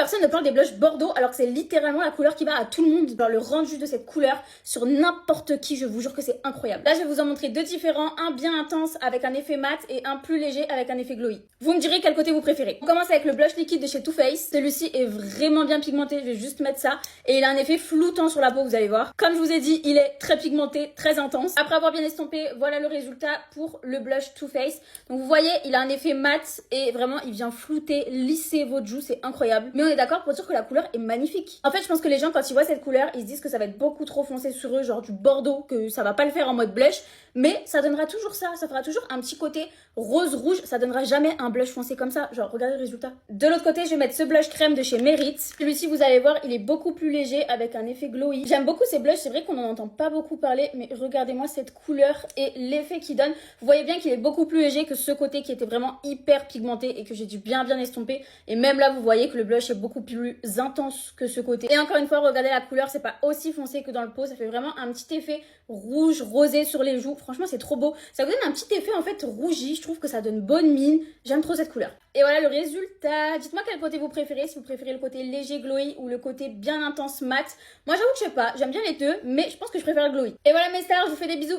personne ne parle des blushs Bordeaux alors que c'est littéralement la couleur qui va à tout le monde. Genre le rendu de cette couleur sur n'importe qui, je vous jure que c'est incroyable. Là, je vais vous en montrer deux différents, un bien intense avec un effet mat et un plus léger avec un effet glowy. Vous me direz quel côté vous préférez. On commence avec le blush liquide de chez Too Faced. Celui-ci est vraiment bien pigmenté, je vais juste mettre ça. Et il a un effet floutant sur la peau, vous allez voir. Comme je vous ai dit, il est très pigmenté, très intense. Après avoir bien estompé, voilà le résultat pour le blush Too Faced. Donc vous voyez, il a un effet mat et vraiment il vient flouter, lisser votre joue, c'est incroyable. Mais on est d'accord pour dire que la couleur est magnifique. En fait, je pense que les gens, quand ils voient cette couleur, ils se disent que ça va être beaucoup trop foncé sur eux, genre du bordeaux, que ça va pas le faire en mode blush. Mais ça donnera toujours ça fera toujours un petit côté rose-rouge. Ça donnera jamais un blush foncé comme ça. Genre, regardez le résultat. De l'autre côté, je vais mettre ce blush crème de chez Merit. Celui-ci, vous allez voir, il est beaucoup plus léger avec un effet glowy. J'aime beaucoup ces blushs, c'est vrai qu'on n'en entend pas beaucoup parler, mais regardez-moi cette couleur et l'effet qu'il donne. Vous voyez bien qu'il est beaucoup plus léger que ce côté qui était vraiment hyper pigmenté et que j'ai dû bien estomper. Et même là, vous voyez que le blush est beaucoup plus intense que ce côté. Et encore une fois, regardez la couleur, c'est pas aussi foncé que dans le pot. Ça fait vraiment un petit effet rouge, rosé sur les joues. Franchement, c'est trop beau. Ça vous donne un petit effet en fait rougi. Je trouve que ça donne bonne mine. J'aime trop cette couleur. Et voilà le résultat. Dites-moi quel côté vous préférez, si vous préférez le côté léger glowy ou le côté bien intense mat. Moi, j'avoue que je sais pas. J'aime bien les deux, mais je pense que je préfère le glowy. Et voilà mes stars, je vous fais des bisous.